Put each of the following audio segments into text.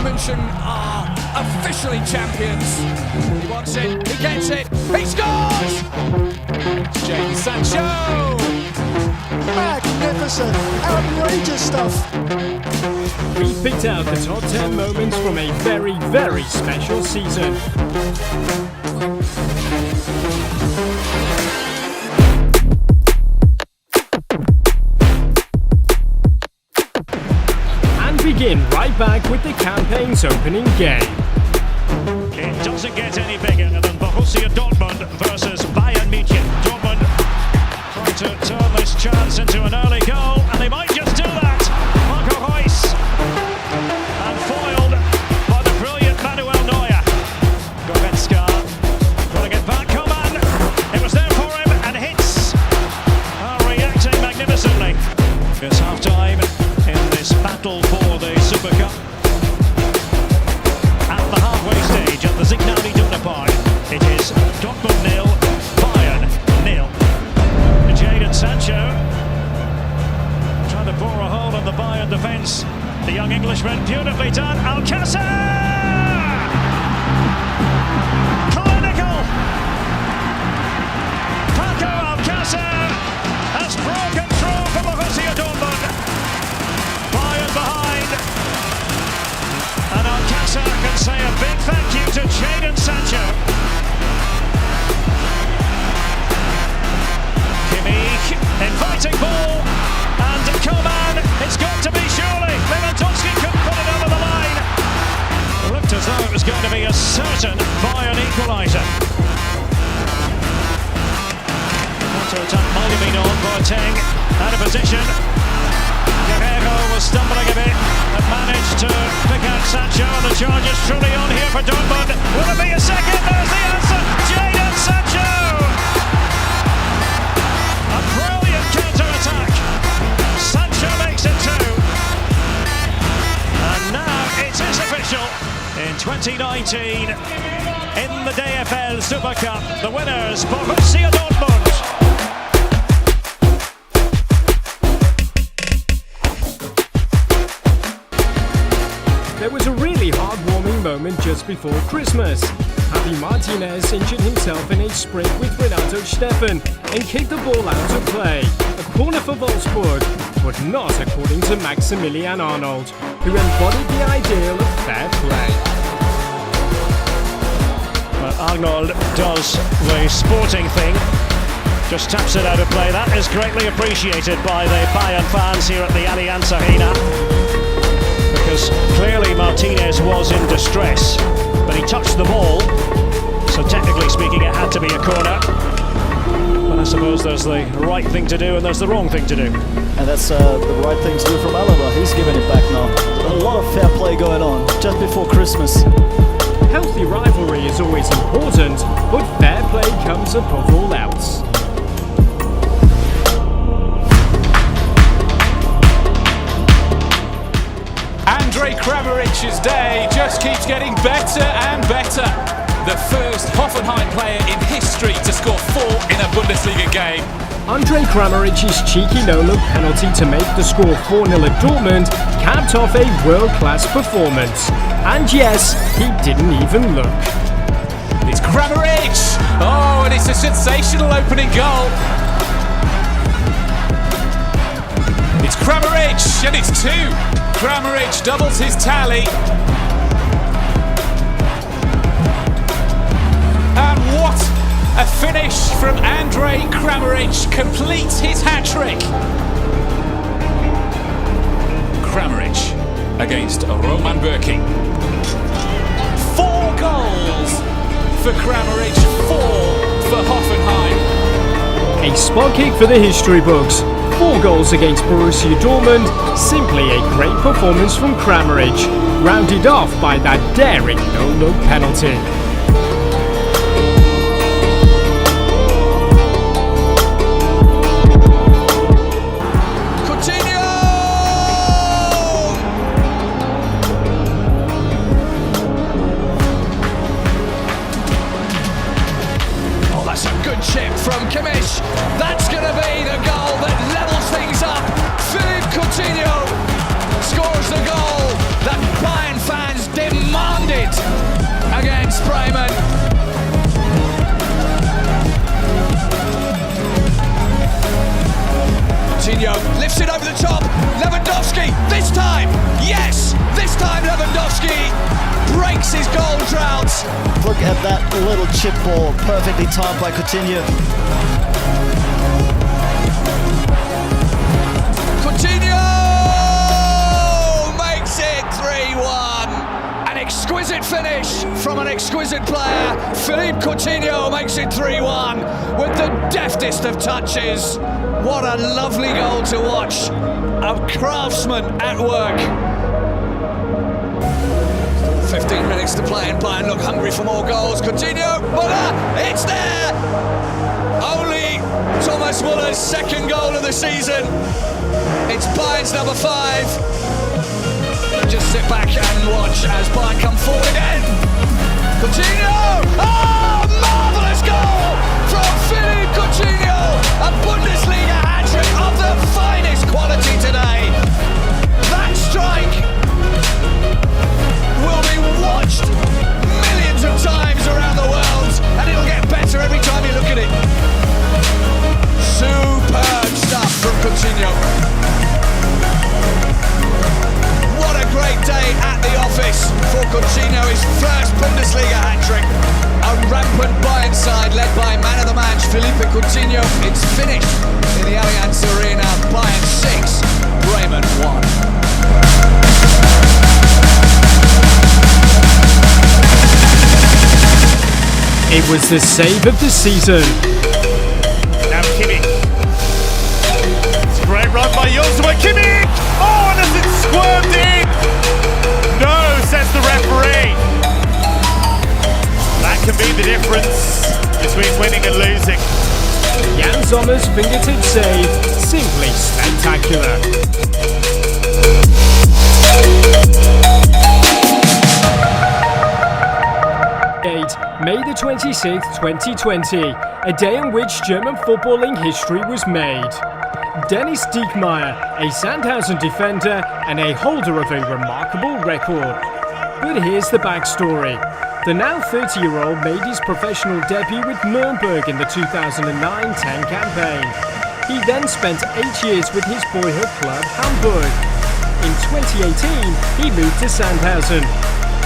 Bayern München are officially champions. He wants it, he gets it, he scores! Jadon Sancho! Magnificent, outrageous stuff. We picked out the top 10 moments from a very, very special season. Begin right back with the campaign's opening game. It doesn't get any bigger than Borussia Dortmund versus Bayern München. Dortmund trying to turn this chance into an early goal, and they might just do that. Marco Reus, and foiled by the brilliant Manuel Neuer. Goretzka pulling it back. Coman, it was there for him, and hits are reacting magnificently. It's half-time in this battle for the Super Cup. At the halfway stage at the Signal Iduna Park, it is Dortmund 0, Bayern 0. Jadon Sancho trying to bore a hole in the Bayern defence. The young Englishman, beautifully done. Alcácer! Clinical! Paco Alcácer has broken through for Borussia Dortmund. Bayern behind, and Alcácer can say a big thank you to Jadon Sancho. Kimmich, inviting ball, and Coman, it's got to be surely. Lewandowski couldn't put it over the line. It looked as though it was going to be a certain Bayern equaliser. Counter-attack might have been on. Boateng out of position. Guerrero was stumbling a bit and managed to pick out Sancho, and the charge is truly on here for Dortmund. Will it be a second? There's the answer! Jadon Sancho! A brilliant counter-attack. Sancho makes it two. And now it is official. In 2019, in the DFL Super Cup, the winners, Borussia Dortmund. There was a really heartwarming moment just before Christmas. Javi Martinez injured himself in a sprint with Renato Steffen and kicked the ball out of play. A corner for Wolfsburg, but not according to Maximilian Arnold, who embodied the ideal of fair play. Well, Arnold does the sporting thing, just taps it out of play. That is greatly appreciated by the Bayern fans here at the Allianz Arena. Because clearly Martinez was in distress, but he touched the ball, so technically speaking it had to be a corner. But I suppose there's the right thing to do and there's the wrong thing to do. And that's the right thing to do from Alaba. He's giving it back now. A lot of fair play going on just before Christmas. Healthy rivalry is always important, but fair play comes above all else. Krameric's day just keeps getting better and better. The first Hoffenheim player in history to score 4 in a Bundesliga game. André Krameric's cheeky no-look penalty to make the score 4-0 at Dortmund capped off a world-class performance. And yes, he didn't even look. It's Kramaric! Oh, and it's a sensational opening goal. It's Kramaric, and it's 2. Kramaric doubles his tally. And what a finish from André Kramaric, completes his hat-trick. Kramaric against Roman Bürki. 4 goals for Kramaric, 4 for Hoffenheim. A spot kick for the history books. 4 goals against Borussia Dortmund, simply a great performance from Kramaric, rounded off by that daring no-look penalty. Oh, that's a good chip from Kimmich. That's going to be the goal that levels things up. Philippe Coutinho scores the goal that Bayern fans breaks his goal drought. Look at that little chip ball, perfectly timed by Coutinho. Coutinho makes it 3-1. An exquisite finish from an exquisite player. Philippe Coutinho makes it 3-1 with the deftest of touches. What a lovely goal to watch. A craftsman at work. 15 minutes to play and Bayern look hungry for more goals. Coutinho, Müller, it's there! Only Thomas Müller's second goal of the season. It's Bayern's number 5. Just sit back and watch as Bayern come forward again. Coutinho! Oh, marvellous goal from Philippe Coutinho! A Bundesliga hat-trick of the finest quality today. That strike will be watched millions of times around the world, and it'll get better every time you look at it. Superb stuff from Coutinho. What a great day at the office for Coutinho, his first Bundesliga hat-trick. A rampant Bayern side led by man of the match, Philippe Coutinho. It's finished in the Allianz Arena. Bayern 6, Bremen 1. It was the save of the season. Now Kimmich. It's a great run by Joshua Kimmich. Oh, and as it squirmed in. No, says the referee. That can be the difference between winning and losing. Jan Sommer's fingertip save, simply spectacular. May the 26th, 2020, a day on which German footballing history was made. Dennis Diekmeyer, a Sandhausen defender and a holder of a remarkable record. But here's the backstory. The now 30-year-old made his professional debut with Nuremberg in the 2009-10 campaign. He then spent 8 years with his boyhood club Hamburg. In 2018, he moved to Sandhausen.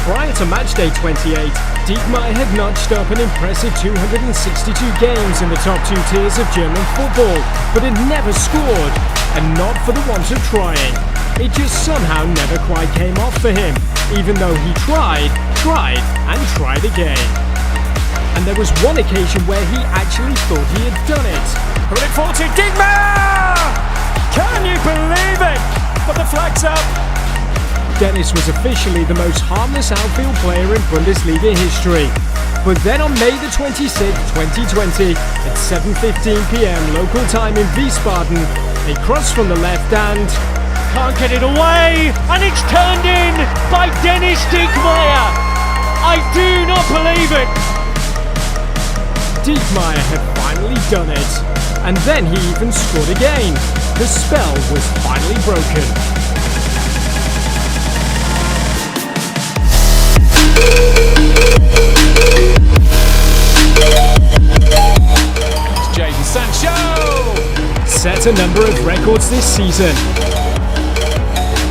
Prior to matchday 28, Diekmeyer had notched up an impressive 262 games in the top 2 tiers of German football, but had never scored, and not for the want of trying. It just somehow never quite came off for him, even though he tried, and tried again. And there was one occasion where he actually thought he had done it. Put it forward to Diekmeyer! Can you believe it? But the flag's up. Dennis was officially the most harmless outfield player in Bundesliga history. But then on May the 26th, 2020, at 7:15 p.m. local time in Wiesbaden, a cross from the left and Can't get it away, and it's turned in by Dennis Diekmeyer. I do not believe it. Diekmeyer had finally done it. And then he even scored again. The spell was finally broken. It's Jadon Sancho! Set a number of records this season.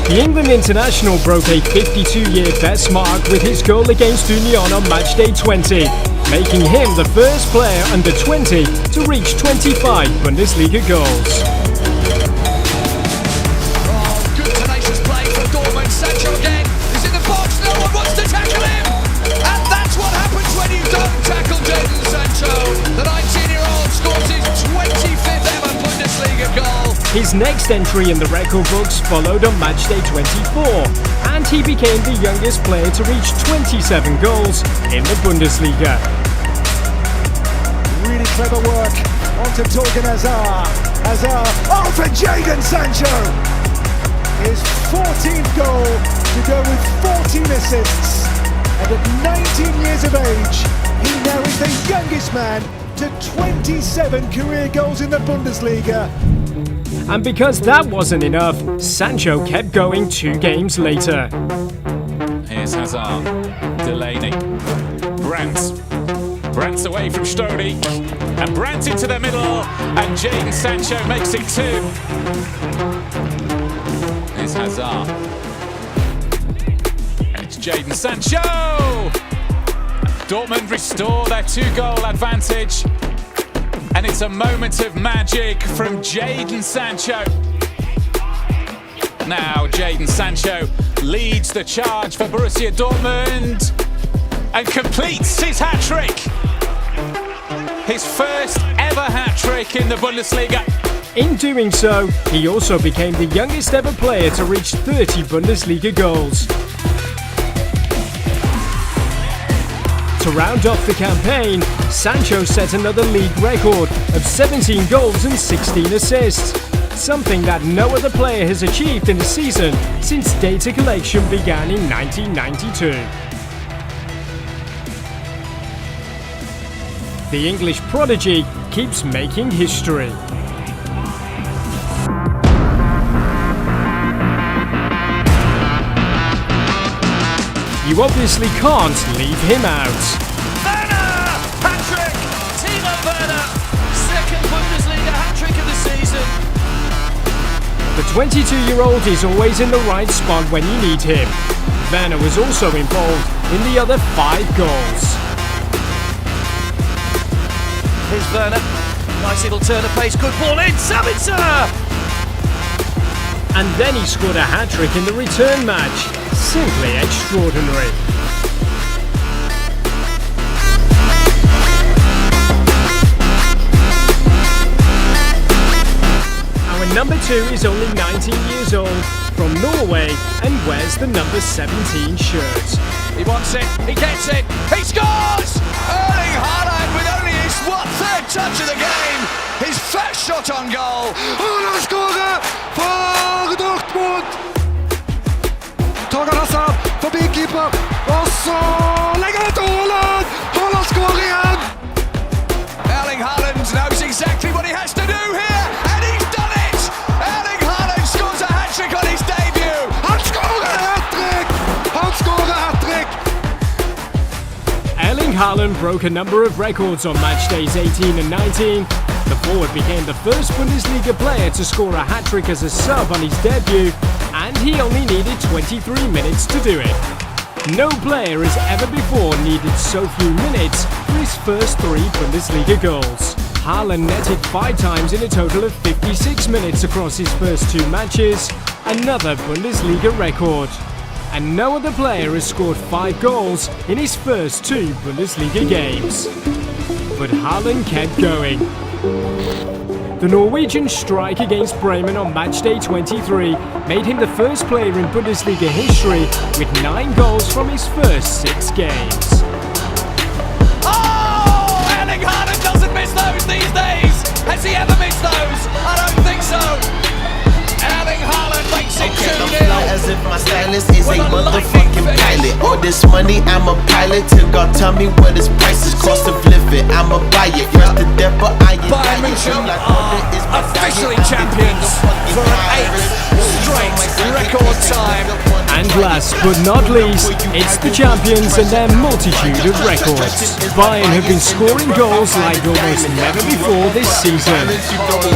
The England international broke a 52-year best mark with his goal against Union on matchday 20, making him the first player under 20 to reach 25 Bundesliga goals. Oh, good tenacious play for Dortmund. Sancho again. He's in the box. No one wants to tackle him. And that's what happens when you don't tackle Jadon Sancho. The 19-year-old scores his 25th ever Bundesliga goal. His next entry in the record books followed on matchday 24, and he became the youngest player to reach 27 goals in the Bundesliga. Really clever work onto Torgan Hazard. Oh, for Jadon Sancho! His 14th goal to go with 14 assists. And at 19 years of age, he now is the youngest man to 27 career goals in the Bundesliga. And because that wasn't enough, Sancho kept going 2 games later. Here's Hazard. Delaney. Brandt's away from Stody. And Brandt into the middle. And Jadon Sancho makes it 2. Here's Hazard. And it's Jadon Sancho! Dortmund restore their 2-goal advantage. And it's a moment of magic from Jadon Sancho. Now Jadon Sancho leads the charge for Borussia Dortmund and completes his hat-trick. His first ever hat-trick in the Bundesliga. In doing so, he also became the youngest ever player to reach 30 Bundesliga goals. To round off the campaign, Sancho set another league record of 17 goals and 16 assists, something that no other player has achieved in a season since data collection began in 1992. The English prodigy keeps making history. You obviously can't leave him out. Werner! Hat-trick! Timo Werner! Second Bundesliga hat-trick of the season. The 22-year-old is always in the right spot when you need him. Werner was also involved in the other 5 goals. Here's Werner. Nice little turn of pace. Good ball in. Sabitzer! And then he scored a hat-trick in the return match. Simply extraordinary. Our number 2 is only 19 years old, from Norway, and wears the number 17 shirt. He wants it. He gets it. He scores! Erling Haaland with only his third touch of the game. His first shot on goal. Haaland scorer for Dortmund! Tager Hassan forbi keeper, og så legger det til Haaland! Haaland skårer igjen! Erling Haaland knows exactly what he has to do here, and he's done it! Erling Haaland scores a hat-trick on his debut! Han skårer hat-trick! Han skårer hat-trick! Erling Haaland broke a number of records on match days 18 and 19. The forward became the first Bundesliga player to score a hat-trick as a sub on his debut, and he only needed 23 minutes to do it. No player has ever before needed so few minutes for his first 3 Bundesliga goals. Haaland netted 5 times in a total of 56 minutes across his first 2 matches, another Bundesliga record. And no other player has scored 5 goals in his first 2 Bundesliga games. But Haaland kept going. The Norwegian strike against Bremen on matchday 23 made him the first player in Bundesliga history with 9 goals from his first 6 games. Oh! Erling Haaland doesn't miss those these days! Has he ever missed those? I don't think so! Erling Haaland makes it 2-0. As if my stylist is a motherfucking pilot. All this money, I'm a pilot. Till God tell me what his price is, cost of living. I'ma buy it. First the devil, I ain't Bayern München are officially champions for an 8th straight record time. And last but not least, it's the champions and their multitude of records. Bayern have been scoring goals like almost never before this season.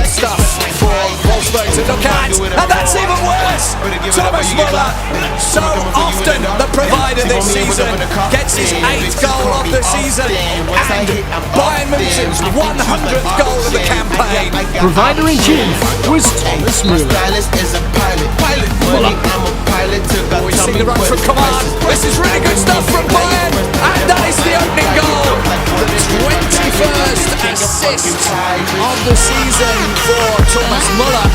Stuff for Wolfsburg to look at, and that's even worse. Thomas Müller, so often the provider this season, gets his 8th goal of the season, and Bayern München's 100th goal of the campaign. Provider-in-chief was Thomas Müller. We see the run from command. This is really good stuff from Bayern, and that is the opening goal. The 21st assist of the season for Thomas Müller.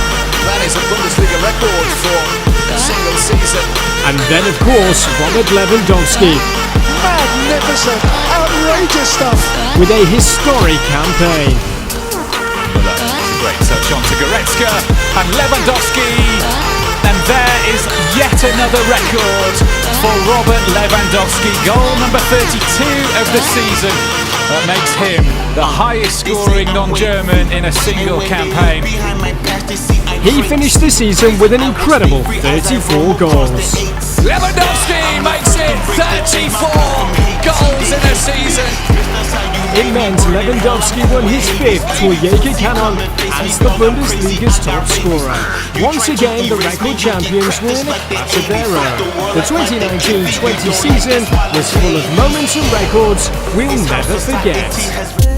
That is a Bundesliga record for a single season. And then, of course, Robert Lewandowski, Magnificent, outrageous stuff! with a historic campaign. Müller, it's a great touch on to Goretzka and Lewandowski. And there is yet another record for Robert Lewandowski. Goal number 32 of the season. That makes him the highest scoring non-German in a single campaign. He finished the season with an incredible 34 goals. Lewandowski makes it 34 goals in a season. It meant Lewandowski won his 5th Torjägerkanone as the Bundesliga's top scorer. Once again, the record champions were in a class of their own. The 2019-20 season was full of moments and records we'll never forget.